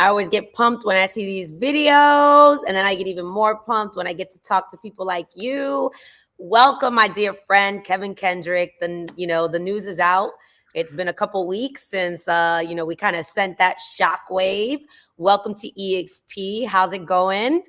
I always get pumped when I see these videos, and then I get even more pumped when I get to talk to people like you. Welcome, my dear friend, Kevin Kendrick. The news is out. It's been a couple weeks since, we kind of sent that shockwave. Welcome to eXp. How's it going?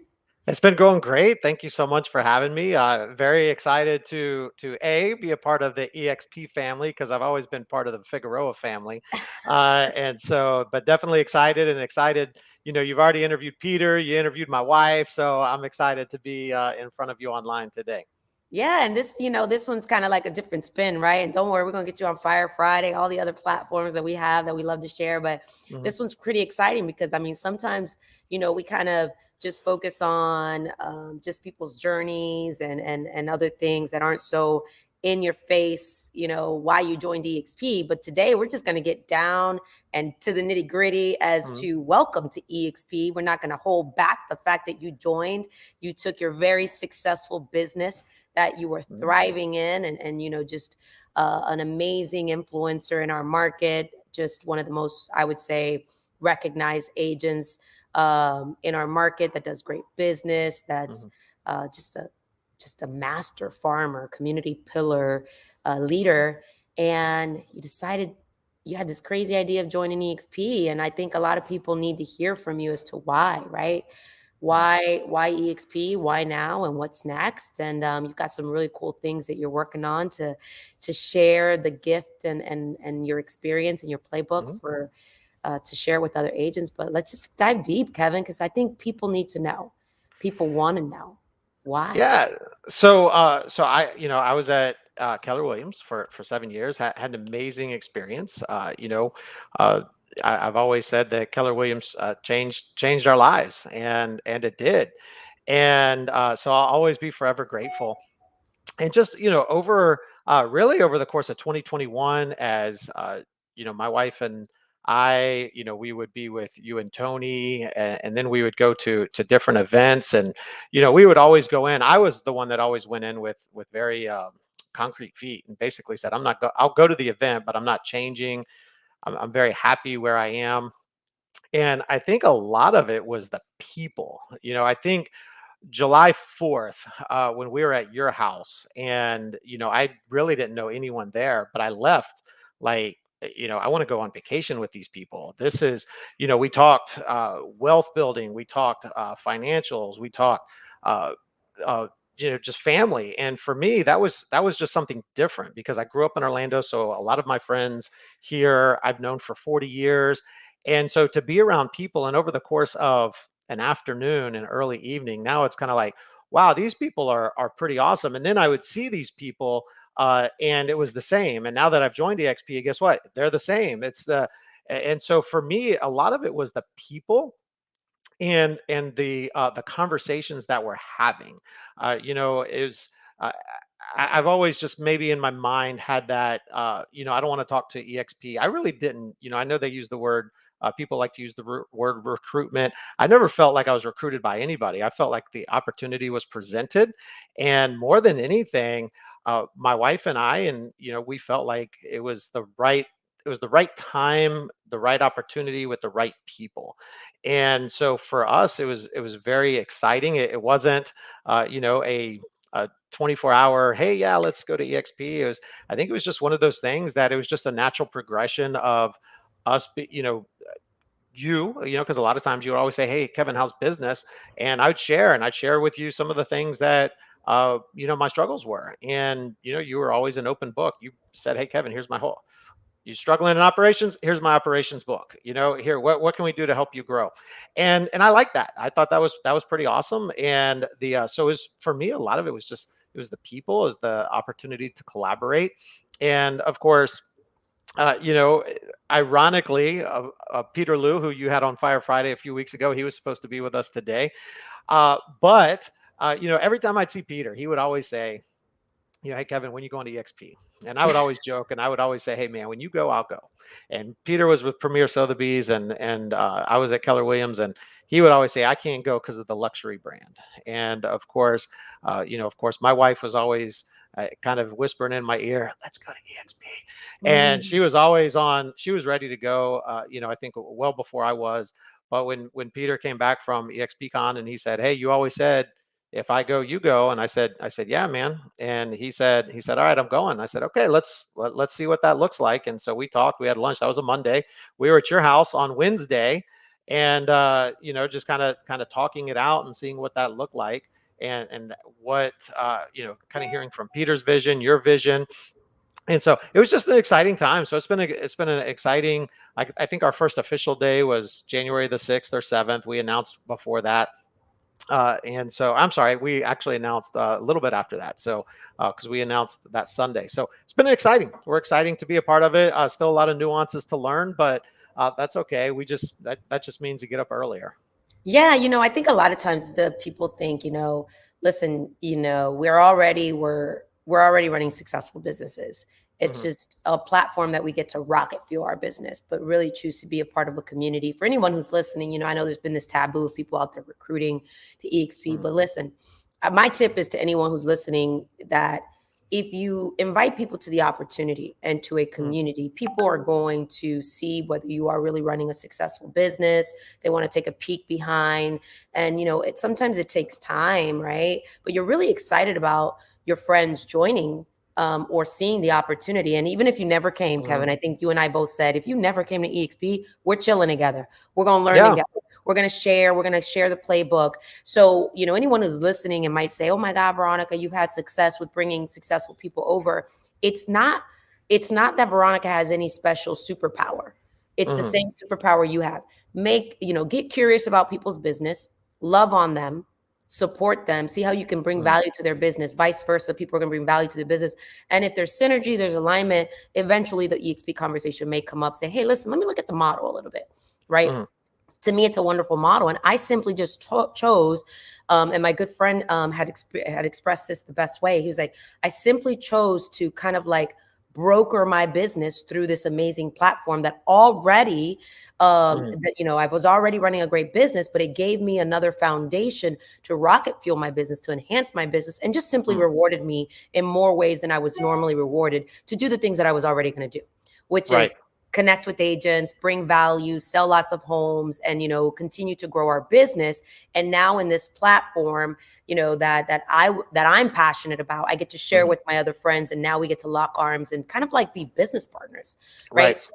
It's been going great. Thank you so much for having me. Very excited to be a part of the eXp family because I've always been part of the Figueroa family, but definitely excited and excited. You've already interviewed Peter, you interviewed my wife, so I'm excited to be in front of you online today. Yeah, and this one's kind of like a different spin, right? And don't worry, we're gonna get you on Fire Friday, all the other platforms that we have that we love to share. But Mhm. this one's pretty exciting because I mean, sometimes we kind of just focus on just people's journeys and other things that aren't so in your face, why you joined EXP. But today we're just gonna get down and to the nitty gritty as Mhm. to welcome to EXP. We're not gonna hold back the fact that you joined. You took your very successful business that you were Mhm. thriving in and just an amazing influencer in our market, just one of the most, I would say, recognized agents in our market that does great business, that's Mhm. uh, just a just a master farmer, community pillar, leader. And you decided you had this crazy idea of joining EXP, and I think a lot of people need to hear from you as to why, right? Mhm. Why EXP, why now, and what's next? And you've got some really cool things that you're working on to share the gift and your experience and your playbook Mhm. for to share with other agents. But let's just dive deep, Kevin, because I think people need to know. People want to know why. Yeah. So I was at Keller Williams for 7 years. Had an amazing experience. Uh, I've always said that Keller Williams changed our lives, and it did. And so I'll always be forever grateful. And just really over the course of 2021, as my wife and I, we would be with you and Tony, and then we would go to different events, and we would always go in. I was the one that always went in with very concrete feet, and basically said, I'll go to the event, but I'm not changing. I'm very happy where I am. And I think a lot of it was the people. I think July 4th, when we were at your house, and I really didn't know anyone there, but I left like, I want to go on vacation with these people. This is, we talked wealth building, we talked financials, we talked, uh, uh, just family. And for me, that was just something different because I grew up in Orlando, so a lot of my friends here I've known for 40 years. And so to be around people, and over the course of an afternoon and early evening, now it's kind of like, wow, these people are pretty awesome. And then I would see these people, and it was the same. And now that I've joined EXP, guess what? They're the same. And so for me, a lot of it was the people and the conversations that we're having. Is I've always just maybe in my mind had that, I don't want to talk to EXP. I really didn't. I know they use the word. People like to use the word recruitment. I never felt like I was recruited by anybody. I felt like the opportunity was presented, and more than anything, my wife and I, and we felt like it was the right time, the right opportunity with the right people. And so for us, it was very exciting. It wasn't, a 24-hour, hey, yeah, let's go to EXP. I think it was just one of those things that it was just a natural progression of us, because a lot of times you would always say, hey, Kevin, how's business? And I'd share with you some of the things that, my struggles were. And, you were always an open book. You said, hey, Kevin, here's my whole, you struggling in operations, here's my operations book. Here, what can we do to help you grow? And I like that. I thought that was pretty awesome. And so it was, for me, a lot of it was the people, it was the opportunity to collaborate. And of course, uh, you know, ironically, Peter Liu, who you had on Fire Friday a few weeks ago, he was supposed to be with us today. But every time I'd see Peter, he would always say, hey, Kevin, when you going to EXP? And I would always joke, and I would always say, hey, man, when you go, I'll go. And Peter was with Premier Sotheby's, and I was at Keller Williams, and he would always say, I can't go because of the luxury brand. And of course, my wife was always kind of whispering in my ear, let's go to EXP. And Mm. she was always on, she was ready to go, I think well before I was. But when Peter came back from EXPCon and he said, "Hey, you always said if I go, you go," and I said, "Yeah, man." And he said, "All right, I'm going." I said, "Okay, let's see what that looks like." And so we talked. We had lunch. That was a Monday. We were at your house on Wednesday, and just kind of talking it out and seeing what that looked like, and what kind of hearing from Peter's vision, your vision. And so it was just an exciting time. So it's been an exciting. I think our first official day was January the 6th or 7th. We announced before that, and so I'm sorry, we actually announced a little bit after that. So because we announced that Sunday, so it's been exciting. We're exciting to be a part of it. Still a lot of nuances to learn, but that's okay. That just means you get up earlier. Yeah, I think a lot of times the people think, listen, we're already running successful businesses. It's Hmm. just a platform that we get to rocket fuel our business, but really choose to be a part of a community. For anyone who's listening, I know there's been this taboo of people out there recruiting to EXP, Hmm. but listen, my tip is to anyone who's listening that if you invite people to the opportunity and to a Hmm. community, people are going to see whether you are really running a successful business. They want to take a peek behind, and sometimes it takes time, right? But you're really excited about your friends joining, or seeing the opportunity. And even if you never came, Hmm. Kevin, I think you and I both said, if you never came to EXP, we're chilling together. We're going to learn Yeah. together. We're going to share. We're going to share the playbook. So, anyone who's listening and might say, "Oh my God, Veronica, you've had success with bringing successful people over." It's not. It's not that Veronica has any special superpower. It's the Hmm. same superpower you have. Get curious about people's business, love on them, support them, see how you can bring Hmm. value to their business. Vice versa, people are going to bring value to the business. And if there's synergy, there's alignment. Eventually, the EXP conversation may come up. Say, "Hey, listen, let me look at the model a little bit." Right? Hmm. To me, it's a wonderful model, and I simply just chose. And my good friend had expressed this the best way. He was like, "I simply chose to kind of like broker my business through this amazing platform that already, Hmm. I was already running a great business, but it gave me another foundation to rocket fuel my business, to enhance my business, and just simply Hmm. rewarded me in more ways than I was normally rewarded to do the things that I was already going to do, which Right. is connect with agents, bring value, sell lots of homes, and continue to grow our business. And now in this platform, that I'm passionate about, I get to share Hmm. with my other friends, and now we get to lock arms and kind of like be business partners, right? Right. So,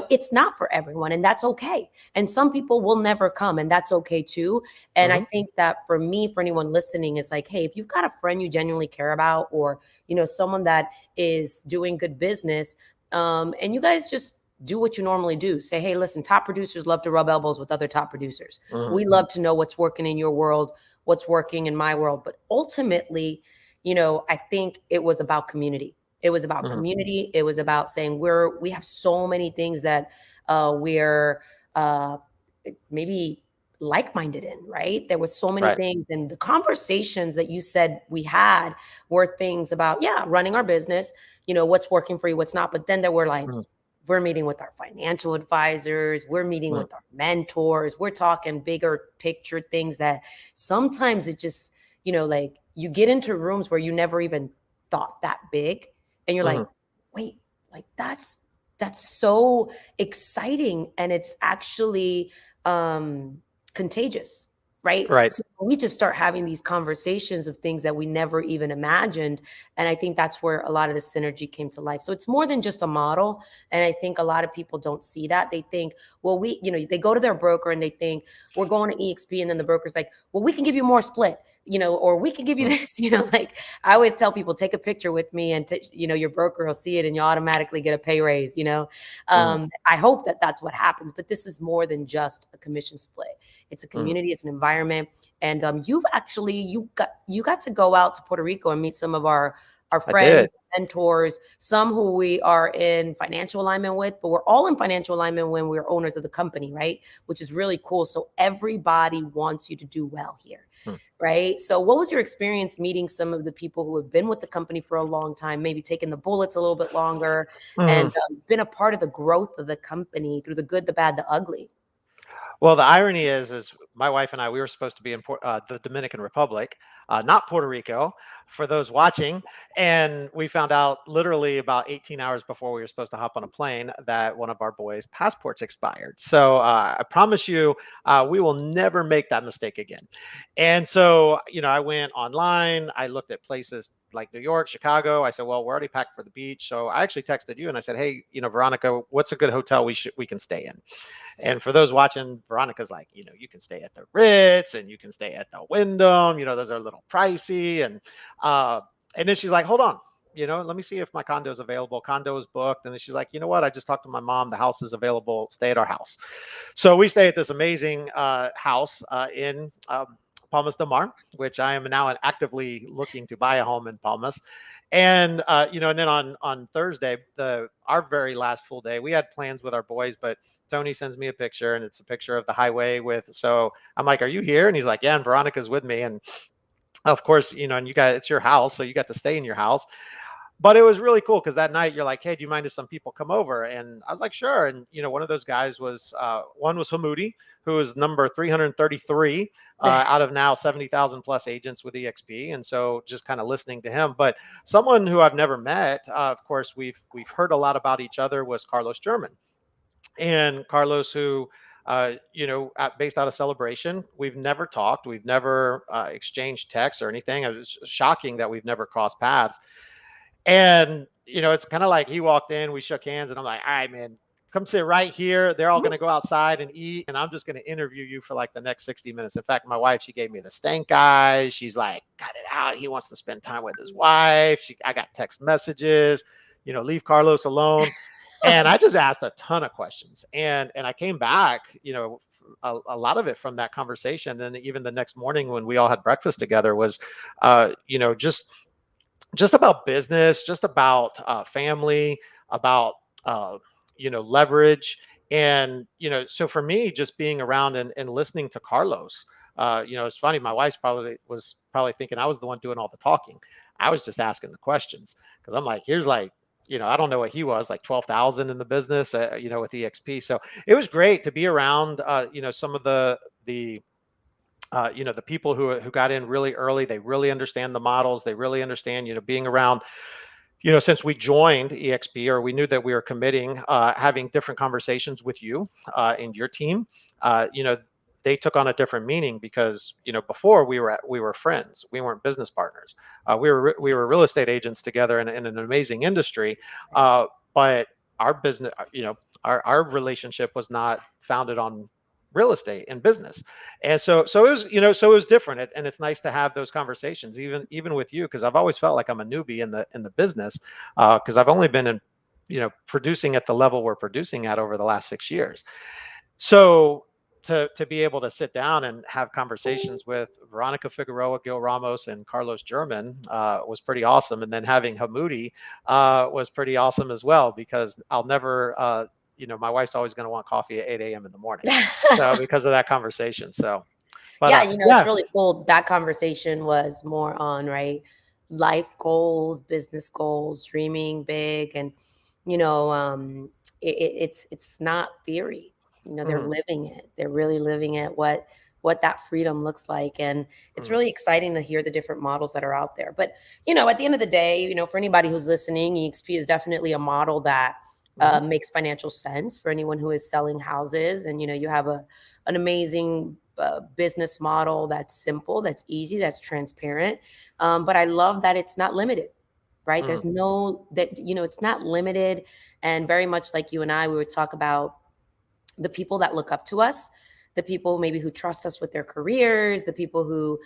it's not for everyone, and that's okay. And some people will never come, and that's okay too. And I Hmm. think that for me, for anyone listening, is like, hey, if you've got a friend you genuinely care about, or someone that is doing good business, and you guys just do what you normally do. Say, "Hey, listen, top producers love to rub elbows with other top producers. Hmm. We love to know what's working in your world, what's working in my world." But ultimately, I think it was about community. It was about Hmm. community. It was about saying we have so many things that we're uh, maybe like-minded in, right? There was so many Right. things, and the conversations that you said we had were things about, yeah, running our business, what's working for you, what's not. But then there were like, Hmm. we're meeting with our financial advisors, we're meeting Hmm. with our mentors, we're talking bigger picture things that sometimes it just, like you get into rooms where you never even thought that big, and you're Hmm. like, wait, like that's so exciting, and it's actually um contagious, right? Right. So we just start having these conversations of things that we never even imagined, and I think that's where a lot of the synergy came to life. So it's more than just a model, and I think a lot of people don't see that. They think, well, they go to their broker and they think, we're going to EXP, and then the broker's like, well, we can give you more split, or we can give you Hmm. this, like I always tell people, take a picture with me, and your broker will see it, and you automatically get a pay raise. Hmm. I hope that that's what happens, but this is more than just a commission split. It's a Hmm. community, it's an environment, and you got to go out to Puerto Rico and meet some of our I did. friends, mentors, some who we are in financial alignment with, but we're all in financial alignment when we're owners of the company, right? Which is really cool. So everybody wants you to do well here, Hmm. right? So what was your experience meeting some of the people who have been with the company for a long time, maybe taking the bullets a little bit longer, Hmm. and been a part of the growth of the company through the good, the bad, the ugly? Well, the irony is my wife and I, we were supposed to be in the Dominican Republic, not Puerto Rico, for those watching. And we found out literally about 18 hours before we were supposed to hop on a plane that one of our boys' passports expired. So I promise you, we will never make that mistake again. And so, I went online, I looked at places like New York, Chicago. I said, well, we're already packed for the beach. So I actually texted you and I said, hey, Veronica, what's a good hotel we can stay in? And for those watching, Veronica's like, you can stay at the Ritz and you can stay at the Wyndham. Those are a little pricey. Uh, and then she's like, hold on, let me see if my condo is available. Condo is booked. And then she's like, you know what? I just talked to my mom. The house is available. Stay at our house. So we stay at this amazing house in Palmas de Mar, which I am now actively looking to buy a home in Palmas. And and then on Thursday, our very last full day, we had plans with our boys, but Tony sends me a picture, and it's a picture of the highway with. So I'm like, "Are you here?" And he's like, "Yeah." And Veronica's with me, and of course, and you got it's your house, so you got to stay in your house. But it was really cool because that night you're like, hey, do you mind if some people come over? And I was like, sure. And one of those guys was one was Hamudi, who is number 333 out of now 70,000 plus agents with eXp. And so just kind of listening to him. But someone who I've never met, of course, we've heard a lot about each other, was Carlos German. And Carlos, who based out of Celebration, we've never talked, we've never exchanged texts or anything. It was shocking that we've never crossed paths. And, it's kind of like he walked in, we shook hands, and I'm like, all right, man, come sit right here. They're all going to go outside and eat. And I'm just going to interview you for like the next 60 minutes. In fact, my wife, she gave me the stank eyes. She's like, cut it out. He wants to spend time with his wife. I got text messages, leave Carlos alone. And I just asked a ton of questions. And I came back, a lot of it from that conversation. And then even the next morning when we all had breakfast together was, just about business, just about family, about leverage, and so for me, just being around and listening to Carlos, it's funny. My wife was probably thinking I was the one doing all the talking. I was just asking the questions because I'm like, here's like, I don't know what he was, like 12,000 in the business, with eXp. So it was great to be around, some of the the people who got in really early. They really understand the models. They really understand, being around, since we joined eXp, or we knew that we were committing, having different conversations with you and your team, they took on a different meaning because, before we were friends, we weren't business partners. We were real estate agents together in an amazing industry, but our business, our relationship was not founded on real estate and business. And so it was, so it was different. And it's nice to have those conversations, even with you, because I've always felt like I'm a newbie in the business, because I've only been in, producing at the level we're producing at over the last 6 years. So to be able to sit down and have conversations with Veronica Figueroa, Gil Ramos, and Carlos German was pretty awesome. And then having Hamudi was pretty awesome as well, because I'll never, my wife's always going to want coffee at 8 a.m. in the morning. So because of that conversation. So, but yeah, it's yeah. really cool. That conversation was more on, right, life goals, business goals, dreaming big, and it's not theory. They're living it. They're really living it. What that freedom looks like, and it's really exciting to hear the different models that are out there. But at the end of the day, for anybody who's listening, eXp is definitely a model that makes financial sense for anyone who is selling houses. And you have an amazing business model that's simple, that's easy, that's transparent. But I love that it's not limited, right? There's no that it's not limited, and very much like you and I, we would talk about the people that look up to us, the people maybe who trust us with their careers, the people who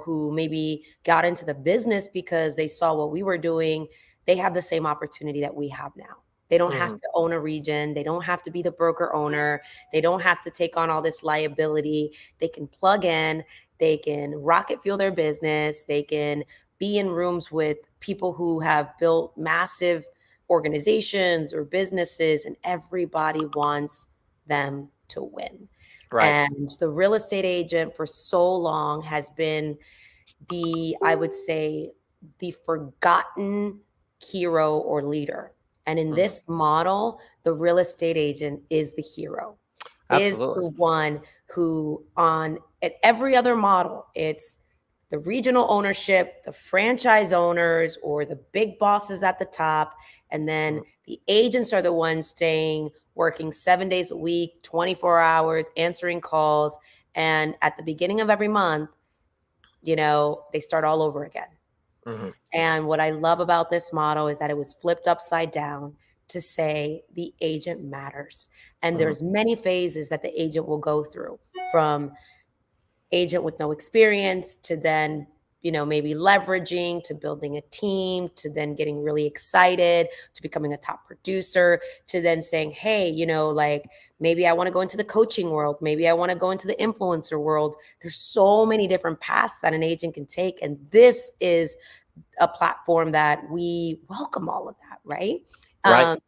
who maybe got into the business because they saw what we were doing. They have the same opportunity that we have now. They don't have to own a region. They don't have to be the broker owner. They don't have to take on all this liability. They can plug in. They can rocket fuel their business. They can be in rooms with people who have built massive organizations or businesses, and everybody wants them to win. Right. And the real estate agent for so long has been I would say, the forgotten hero or leader. And in this model, the real estate agent is the hero, is Absolutely. the one who at every other model, it's the regional ownership, the franchise owners, or the big bosses at the top. And then Mhm. the agents are the ones staying, working 7 days a week, 24 hours, answering calls. And at the beginning of every month, they start all over again. Mhm. And what I love about this model is that it was flipped upside down to say the agent matters. And Mhm. there's many phases that the agent will go through, from agent with no experience to then maybe leveraging, to building a team, to then getting really excited, to becoming a top producer, to then saying, hey, like, maybe I want to go into the coaching world, maybe I want to go into the influencer world. There's so many different paths that an agent can take, and this is a platform that we welcome all of that, right? Right.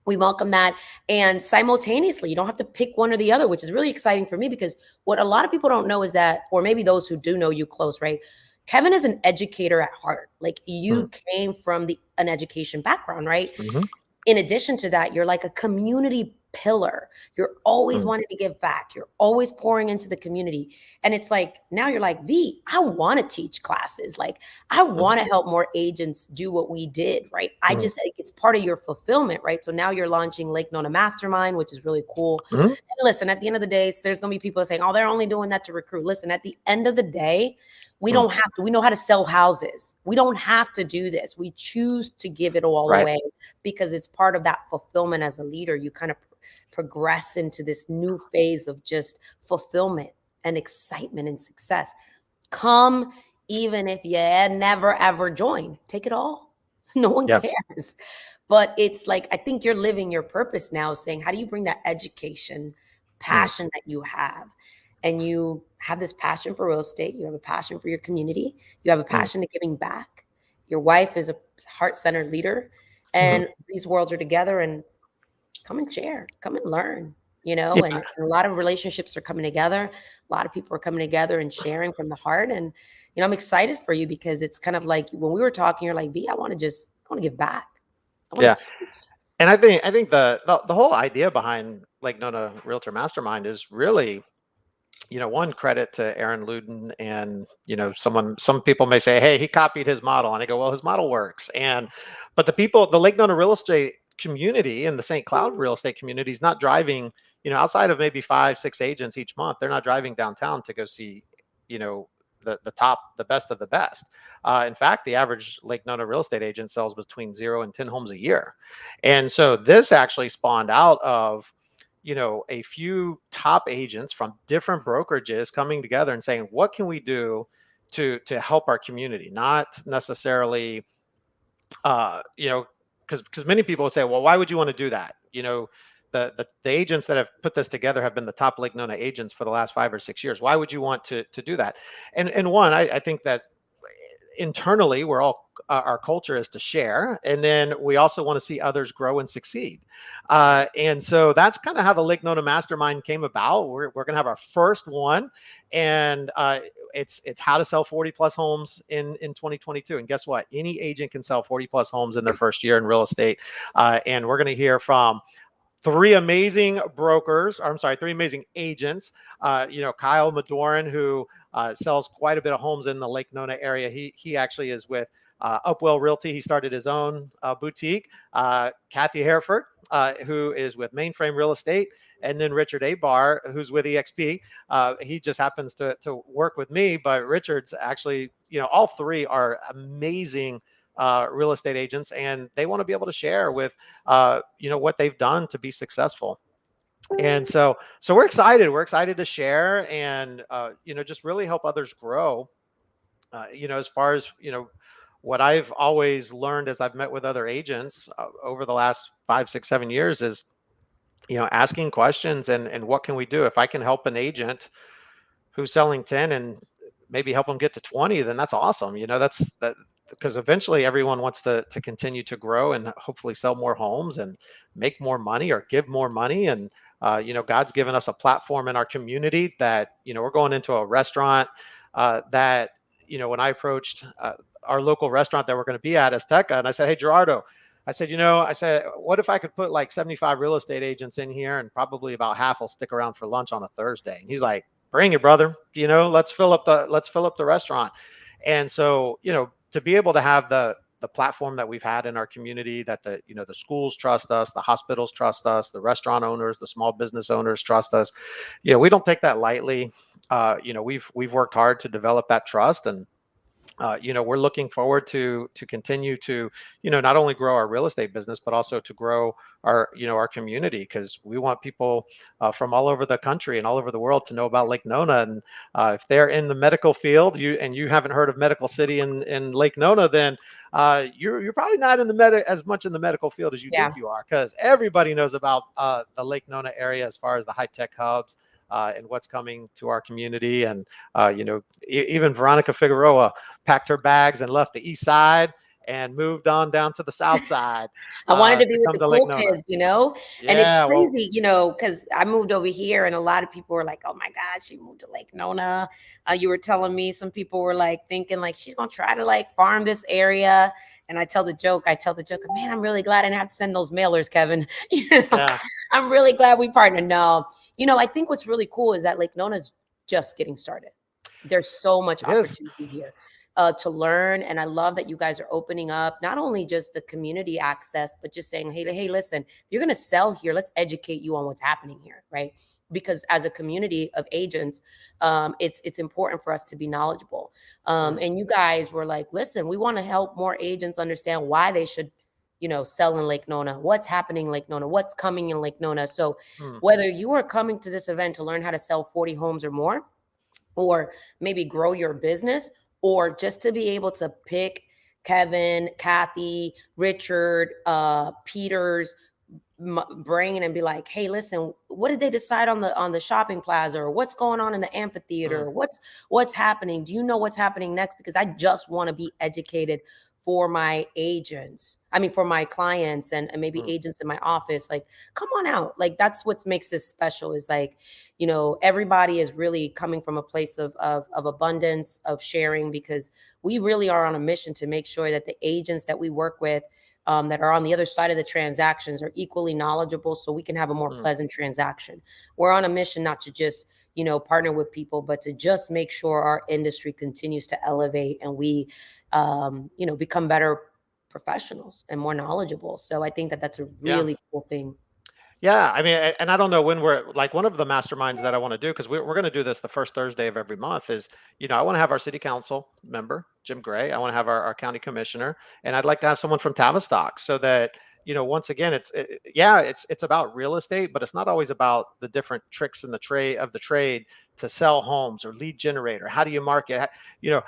We welcome that. And simultaneously, you don't have to pick one or the other, which is really exciting for me, because what a lot of people don't know is that, or maybe those who do know you close, right? Kevin is an educator at heart. Like, Mhm. you came from an education background, right? Mhm. In addition to that, you're like a community pillar. You're always Mhm. wanting to give back. You're always pouring into the community. And it's like, now you're like, V, I want to teach classes. Like, I Mhm. want to help more agents do what we did, right? I Mhm. just, like, it's part of your fulfillment, right? So now you're launching Lake Nona Mastermind, which is really cool. Mhm. And listen, at the end of the day, there's going to be people saying, oh, they're only doing that to recruit. Listen, at the end of the day, we Mhm. don't have to. We know how to sell houses. We don't have to do this. We choose to give it all Right. away, because it's part of that fulfillment as a leader. You kind of progress into this new phase of just fulfillment and excitement and success. Come, even if you never ever join, take it all. No one Yeah. cares. But it's like, I think you're living your purpose now, saying, how do you bring that education, Mhm. passion that you have? And you have this passion for real estate. You have a passion for your community. You have a Mhm. passion to giving back. Your wife is a heart centered leader. Mhm. And these worlds are together, and come and share, come and learn, and Yeah. a lot of relationships are coming together. A lot of people are coming together and sharing from the heart. And, I'm excited for you, because it's kind of like when we were talking, you're like, V, I want to give back. I want Yeah. to teach. And I think the whole idea behind like Nona Realtor Mastermind is really, one credit to Aaron Luden, and some people may say, hey, he copied his model, and I go, well, his model works. But the Lake Nona real estate community and the St. Cloud real estate community is not driving, outside of maybe 5, 6 agents each month. They're not driving downtown to go see, you know, the best of the best. In fact, the average Lake Nona real estate agent sells between 0 and 10 homes a year. And so this actually spawned out of, a few top agents from different brokerages coming together and saying, what can we do to help our community? Not necessarily, because many people would say, well, why would you want to do that? The agents that have put this together have been the top Lake Nona agents for the last 5 or 6 years. Why would you want to do that? And one, I think that internally we're all, our culture is to share, and then we also want to see others grow and succeed, and so that's kind of how the Lake Nona Mastermind came about. We're going to have our first one, and it's how to sell 40 plus homes in 2022. And guess what, any agent can sell 40 plus homes in their first year in real estate, and we're going to hear from three amazing brokers, or I'm sorry, three amazing agents. Kyle Madoran, who sells quite a bit of homes in the Lake Nona area. He actually is with Upwell Realty. He started his own boutique. Kathy Hereford, who is with Mainframe Real Estate, and then Richard Abar, who's with eXp. He just happens to work with me, but Richard's actually, all three are amazing real estate agents, and they want to be able to share with what they've done to be successful. And so we're excited. We're excited to share, and just really help others grow. As far as what I've always learned as I've met with other agents over the last 5, 6, 7 years is asking questions, and what can we do. If I can help an agent who's selling 10 and maybe help them get to 20, then that's awesome. That's that, because eventually everyone wants to continue to grow and hopefully sell more homes and make more money or give more money. And God's given us a platform in our community that we're going into a restaurant that when I approached our local restaurant that we're going to be at, Azteca, and I said, hey, Gerardo, I said, what if I could put like 75 real estate agents in here, and probably about half will stick around for lunch on a Thursday? And he's like, bring it, brother. Let's fill up the restaurant. And so, to be able to have the platform that we've had in our community, that the schools trust us, the hospitals trust us, the restaurant owners, the small business owners trust us. We don't take that lightly. We've worked hard to develop that trust, and we're looking forward to continue to, not only grow our real estate business, but also to grow our community, because we want people from all over the country and all over the world to know about Lake Nona. And if they're in the medical field, you haven't heard of Medical City in Lake Nona, then you're probably not in as much in the medical field as you Yeah. think you are, because everybody knows about the Lake Nona area as far as the high tech hubs. And what's coming to our community. And even Veronica Figueroa packed her bags and left the east side and moved on down to the south side I wanted to be to with come the to Lake cool Nona. kids, and it's Yeah, well, crazy, because I moved over here and a lot of people were like, oh my God, she moved to Lake Nona. You were telling me some people were like thinking like she's going to try to like farm this area. And I tell the joke, man, I'm really glad I didn't have to send those mailers, Kevin. yeah, I'm really glad we partnered. No, I think what's really cool is that Lake Nona's just getting started. There's so much it is. opportunity here to learn. And I love that you guys are opening up not only just the community access, but just saying, hey, listen, if you're going to sell here, let's educate you on what's happening here, right? Because as a community of agents, it's important for us to be knowledgeable. Mm, And you guys were like, listen, we want to help more agents understand why they should sell in Lake Nona, what's happening in Lake Nona, what's coming in Lake Nona. So mm, whether you are coming to this event to learn how to sell 40 homes or more, or maybe grow your business, or just to be able to pick Kevin, Kathy, Richard, Peter's brain and be like, hey, listen, what did they decide on the shopping plaza, or what's going on in the amphitheater, mm, or what's happening? Do you know what's happening next? Because I just want to be educated for my agents. I mean, for my clients and maybe mm. agents in my office. Like, come on out. Like, that's what makes this special is like, everybody is really coming from a place of abundance, of sharing, because we really are on a mission to make sure that the agents that we work with that are on the other side of the transactions are equally knowledgeable so we can have a more Mm. pleasant transaction. We're on a mission not to just, partner with people, but to just make sure our industry continues to elevate and we, become better professionals and more knowledgeable. So I think that that's a Yeah. really cool thing. Yeah, I mean, and I don't know when we're like one of the masterminds that I want to do, because we're going to do this the first Thursday of every month, is, I want to have our city council member, Jim Gray. I want to have our county commissioner, and I'd like to have someone from Tavistock, so that, once again, it's about real estate, but it's not always about the different tricks in the trade to sell homes or lead generator. How do you market?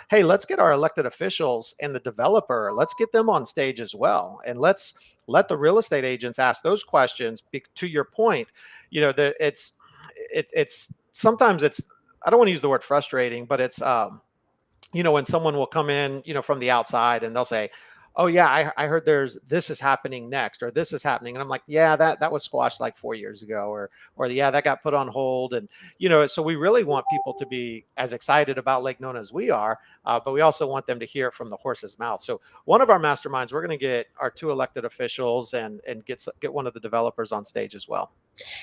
Hey, let's get our elected officials and the developer, let's get them on stage as well. And let's let the real estate agents ask those questions. To your point, that it's sometimes it's, I don't want to use the word frustrating, but it's when someone will come in, from the outside, and they'll say, oh yeah, I heard this is happening next, or this is happening. And I'm like, yeah, that was squashed like 4 years ago, or yeah, that got put on hold. And, so we really want people to be as excited about Lake Nona as we are, but we also want them to hear it from the horse's mouth. So one of our masterminds, we're going to get our 2 elected officials and get one of the developers on stage as well.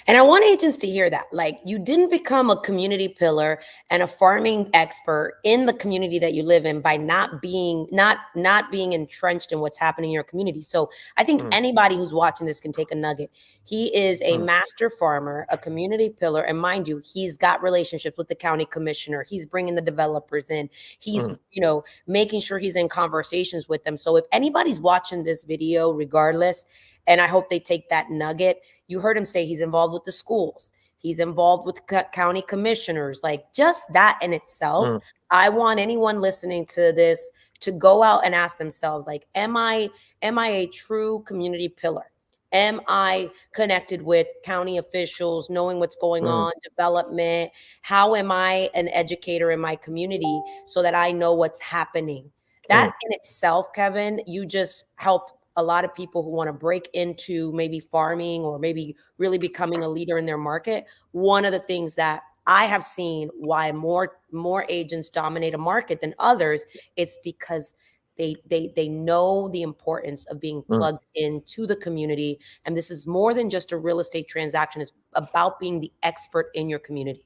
And I want agents to hear that. Like, you didn't become a community pillar and a farming expert in the community that you live in by not being entrenched in what's happening in your community. So I think Mm, anybody who's watching this can take a nugget. He is a mm, master farmer, a community pillar, and mind you, he's got relationships with the county commissioner. He's bringing the developers in. He's, mm, making sure he's in conversations with them. So if anybody's watching this video, regardless, and I hope they take that nugget. You heard him say he's involved with the schools. He's involved with county commissioners. Like, just that in itself, mm, I want anyone listening to this to go out and ask themselves, like, am I a true community pillar? Am I connected with county officials, knowing what's going mm, on, development? How am I an educator in my community so that I know what's happening? mm. That in itself, Kevin, you just helped a lot of people who want to break into maybe farming or maybe really becoming a leader in their market. One of the things that I have seen why more agents dominate a market than others, it's because they know the importance of being Mm. plugged into the community. And this is more than just a real estate transaction. It's about being the expert in your community.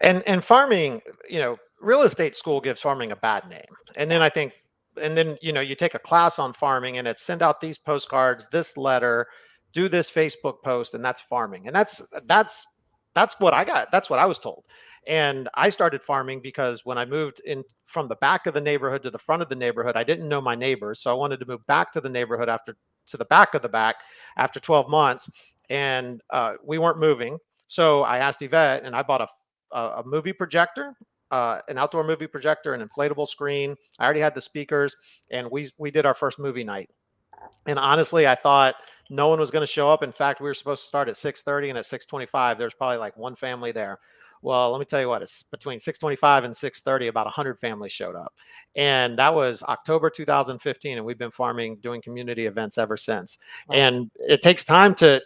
And farming, real estate school gives farming a bad name. And then I think, and then, you take a class on farming and it's send out these postcards, this letter, do this Facebook post, and that's farming. And that's what I got. That's what I was told. And I started farming because when I moved in from the back of the neighborhood to the front of the neighborhood, I didn't know my neighbors. So I wanted to move back to the neighborhood to the back of the back after 12 months. And we weren't moving. So I asked Yvette and I bought a movie projector, an outdoor movie projector, an inflatable screen. I already had the speakers, and we did our first movie night. And honestly, I thought no one was going to show up. In fact, we were supposed to start at 6:30, and at 6:25, there's probably like one family there. Well, let me tell you what, it's between 6:25 and 6:30, about 100 families showed up. And that was October 2015. And we've been farming, doing community events ever since. Wow. And it takes time to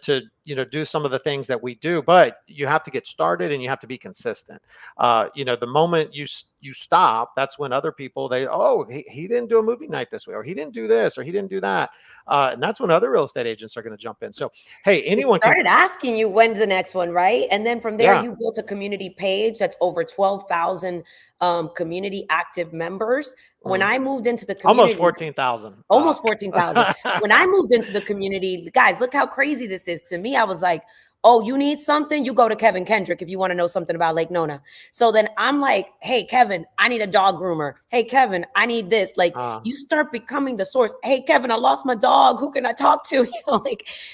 do some of the things that we do, but you have to get started and you have to be consistent. The moment you stop, that's when other people, he didn't do a movie night this way, or he didn't do this, or he didn't do that. And that's when other real estate agents are going to jump in. So, hey, anyone started asking you when's the next one, right? And then from there, Yeah. you built a community page that's over 12,000 community active members. When I moved into the community, almost 14,000. Almost 14,000. When I moved into the community, guys, look how crazy this is. To me, I was like, oh, you need something? You go to Kevin Kendrick if you want to know something about Lake Nona. So then I'm like, hey, Kevin, I need a dog groomer. Hey, Kevin, I need this. Like, you start becoming the source. Hey, Kevin, I lost my dog. Who can I talk to?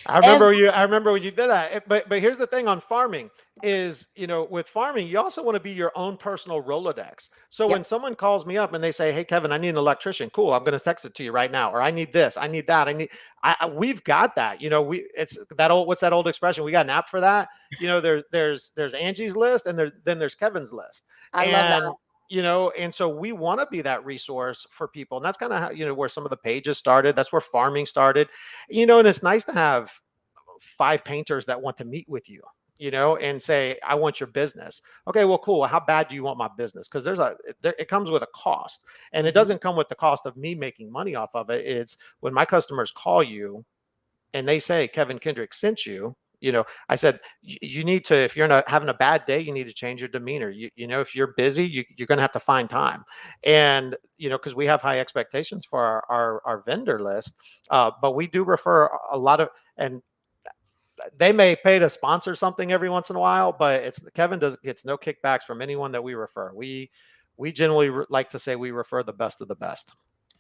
I remember when you did that. But here's the thing on farming is, with farming, you also want to be your own personal Rolodex. So when someone calls me up and they say, hey, Kevin, I need an electrician. Cool. I'm going to text it to you right now. Or I need this. I need that. We've got that, it's that old, what's that old expression? We got an app for that. There's Angie's list, and then there's Kevin's list. I love that. And so we want to be that resource for people. And that's kind of how, where some of the pages started. That's where farming started, and it's nice to have 5 painters that want to meet with you, and say, I want your business. Okay, well, cool. How bad do you want my business? Because it comes with a cost, and it doesn't come with the cost of me making money off of it. It's when my customers call you and they say, Kevin Kendrick sent you. I said, you need to, if you're not having a bad day, you need to change your demeanor. If you're busy, you're going to have to find time. And, because we have high expectations for our vendor list, but we do refer a lot of, and they may pay to sponsor something every once in a while, but Kevin gets no kickbacks from anyone that we refer. We generally like to say we refer the best of the best.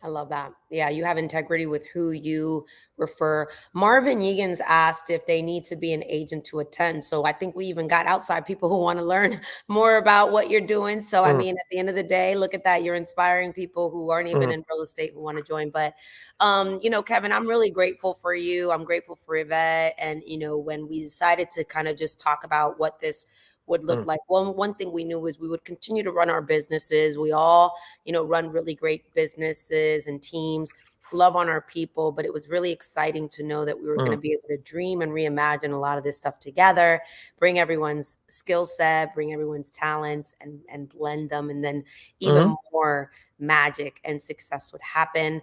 I love that. Yeah, you have integrity with who you refer. Marvin Yeagans asked if they need to be an agent to attend. So I think we even got outside people who want to learn more about what you're doing. So, I mean, at the end of the day, look at that. You're inspiring people who aren't even in real estate who want to join. But, Kevin, I'm really grateful for you. I'm grateful for Yvette. And, when we decided to kind of just talk about what this would look like. One thing we knew was we would continue to run our businesses. We all, run really great businesses and teams, love on our people, but it was really exciting to know that we were going to be able to dream and reimagine a lot of this stuff together, bring everyone's skill set, bring everyone's talents and blend them. And then even more magic and success would happen.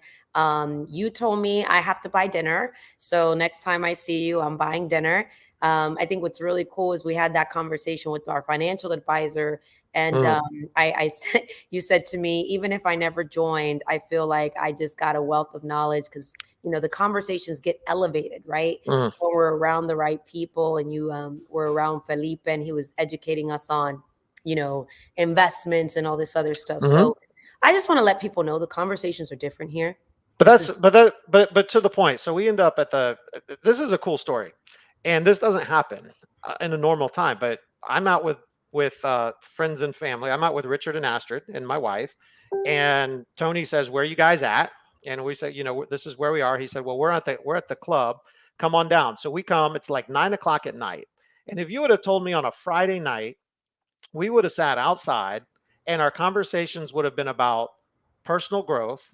You told me I have to buy dinner. So next time I see you, I'm buying dinner. I think what's really cool is we had that conversation with our financial advisor. And I said, you said to me, even if I never joined, I feel like I just got a wealth of knowledge because, the conversations get elevated, right? When we're around the right people, and you were around Felipe and he was educating us on, investments and all this other stuff. So I just want to let people know the conversations are different here. But but to the point. So we end up this is a cool story. And this doesn't happen in a normal time, but I'm out with friends and family. I'm out with Richard and Astrid and my wife. And Tony says, where are you guys at? And we say, this is where we are. He said, well, we're at the club. Come on down. So we come. It's like 9:00 at night. And if you would have told me on a Friday night, we would have sat outside and our conversations would have been about personal growth,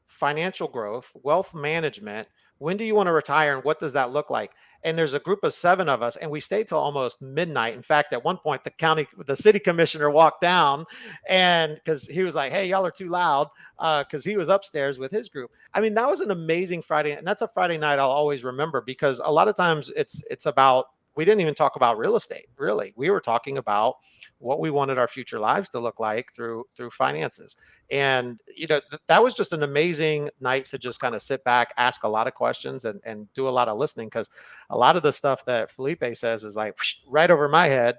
financial growth, wealth management. When do you want to retire? And what does that look like? And there's a group of 7 of us, and we stayed till almost midnight. In fact, at one point, the city commissioner walked down, and because he was like, "Hey, y'all are too loud," because he was upstairs with his group. I mean, that was an amazing Friday, and that's a Friday night I'll always remember because a lot of times it's about we didn't even talk about real estate. Really, we were talking about what we wanted our future lives to look like through finances. And that was just an amazing night to just kind of sit back, ask a lot of questions, and do a lot of listening, because a lot of the stuff that Felipe says is like right over my head.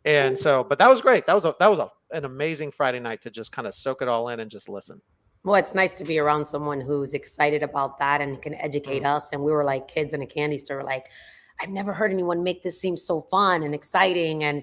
And so, but that was great. An amazing Friday night to just kind of soak it all in and just listen. Well, it's nice to be around someone who's excited about that and can educate us. And we were like kids in a candy store, like, I've never heard anyone make this seem so fun and exciting. And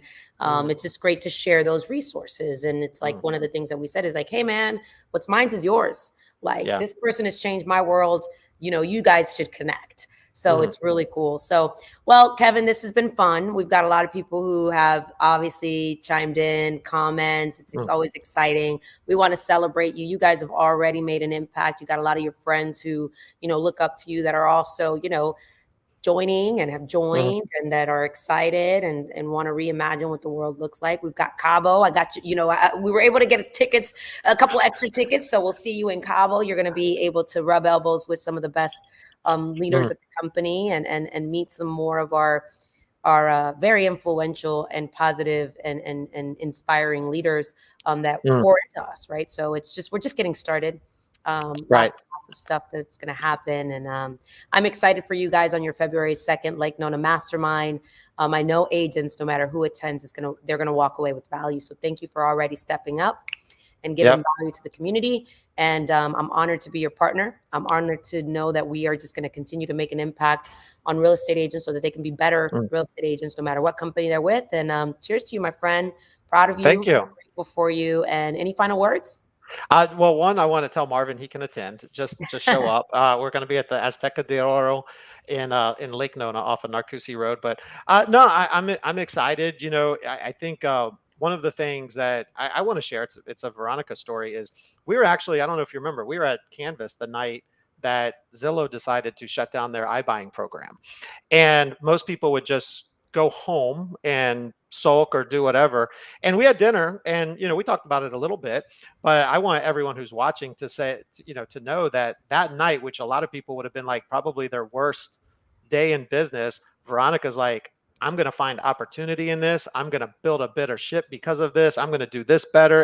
it's just great to share those resources. And it's like one of the things that we said is like, hey, man, what's mine is yours. Like this person has changed my world. You guys should connect. So it's really cool. So, well, Kevin, this has been fun. We've got a lot of people who have obviously chimed in, comments. It's always exciting. We want to celebrate you. You guys have already made an impact. You got a lot of your friends who, look up to you that are also, joining and have joined and that are excited and want to reimagine what the world looks like. We've got Cabo. I got you. We were able to get tickets, a couple extra tickets. So we'll see you in Cabo. You're going to be able to rub elbows with some of the best leaders at the company and meet some more of our very influential and positive and inspiring leaders that pour into us. Right. So we're just getting started. Lots of stuff that's going to happen. And I'm excited for you guys on your February 2nd, Lake Nona Mastermind. I know agents, no matter who attends, they're going to walk away with value. So thank you for already stepping up and giving value to the community. And I'm honored to be your partner. I'm honored to know that we are just going to continue to make an impact on real estate agents so that they can be better real estate agents, no matter what company they're with. And cheers to you, my friend. Proud of you. Thank you. Grateful for you. And any final words? Well, one, I want to tell Marvin he can attend, just to show up. We're going to be at the Azteca de Oro in Lake Nona off of Narcousie Road. But no, I'm excited. I think one of the things that I want to share, it's a Veronica story, is we were actually, I don't know if you remember, we were at Canvas the night that Zillow decided to shut down their iBuying program. And most people would just go home and sulk or do whatever. And we had dinner and, we talked about it a little bit, but I want everyone who's watching to say, to know that night, which a lot of people would have been like probably their worst day in business, Veronica's like, I'm going to find opportunity in this. I'm going to build a better ship because of this. I'm going to do this better.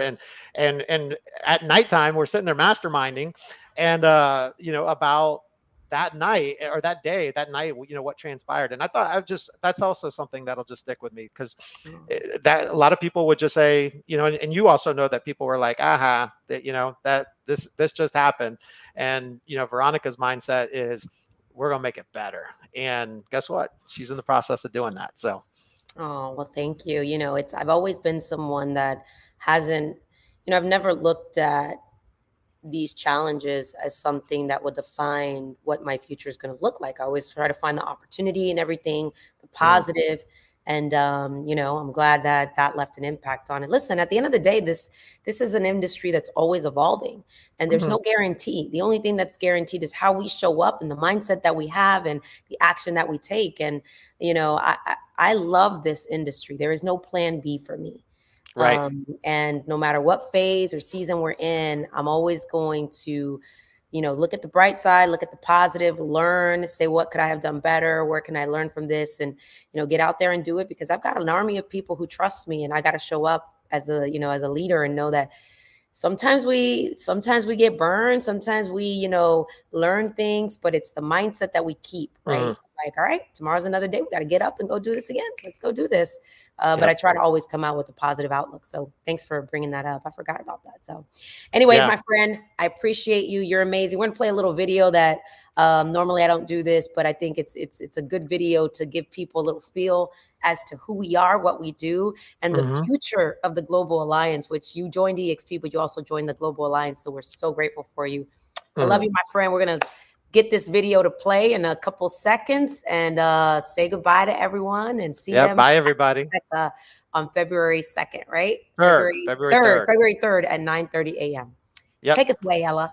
And at nighttime, we're sitting there masterminding and, about that night or that day, what transpired. And I thought that's also something that'll just stick with me, because that a lot of people would just say, and you also know that people were like, that this just happened. And, Veronica's mindset is we're going to make it better. And guess what? She's in the process of doing that. So. Oh, well, thank you. I've always been someone that hasn't, I've never looked at these challenges as something that will define what my future is going to look like. I always try to find the opportunity in everything, the positive. And, I'm glad that left an impact on it. Listen, at the end of the day, this is an industry that's always evolving and there's no guarantee. The only thing that's guaranteed is how we show up and the mindset that we have and the action that we take. And, I love this industry. There is no plan B for me. Right. And no matter what phase or season we're in, I'm always going to, look at the bright side, look at the positive, learn, say, what could I have done better? Where can I learn from this? And, get out there and do it, because I've got an army of people who trust me and I got to show up as a leader and know that sometimes we get burned. Sometimes we, learn things, but it's the mindset that we keep, right? Like, all right, tomorrow's another day. We got to get up and go do this again. Let's go do this. But I try to always come out with a positive outlook. So thanks for bringing that up. I forgot about that. So anyway, my friend, I appreciate you. You're amazing. We're going to play a little video that normally I don't do this, but I think it's a good video to give people a little feel as to who we are, what we do, and the future of the Global Alliance, which you joined eXp, but you also joined the Global Alliance. So we're so grateful for you. I love you, my friend. We're going to get this video to play in a couple seconds and say goodbye to everyone and see them. Bye, everybody. On February 2nd, right? February 3rd at 9:30 a.m. Take us away, Ella.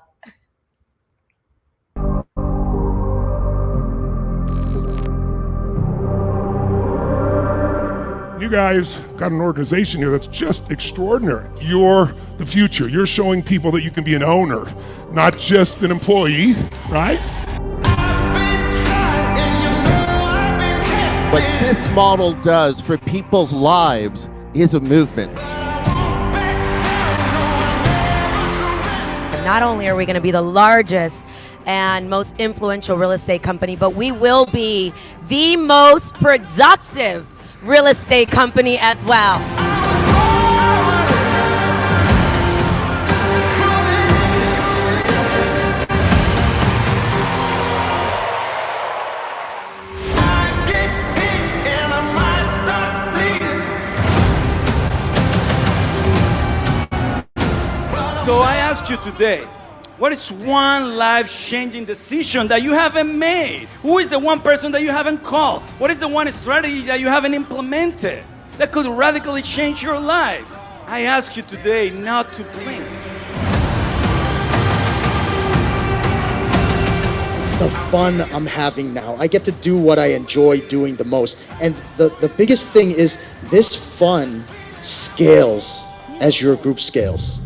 You guys got an organization here that's just extraordinary. You're the future. You're showing people that you can be an owner, not just an employee, right? What this model does for people's lives is a movement. Not only are we going to be the largest and most influential real estate company, but we will be the most productive real estate company as well. So I ask you today, what is one life-changing decision that you haven't made? Who is the one person that you haven't called? What is the one strategy that you haven't implemented that could radically change your life? I ask you today not to blink. It's the fun I'm having now. I get to do what I enjoy doing the most. And the biggest thing is this fun scales as your group scales.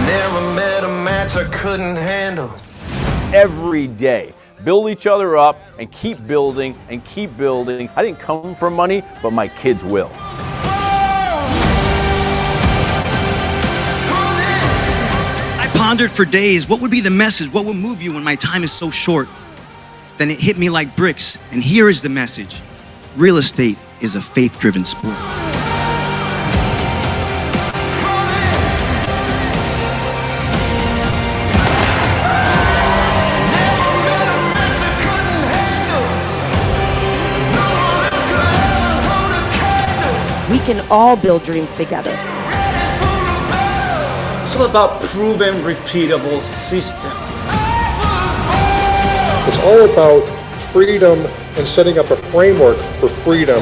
Never met a match I couldn't handle. Every day, build each other up and keep building and keep building. I didn't come for money, but my kids will. I pondered for days, what would be the message? What would move you when my time is so short? Then it hit me like bricks, and here is the message. Real estate is a faith-driven sport. We can all build dreams together. It's all about proven, repeatable system. It's all about freedom and setting up a framework for freedom.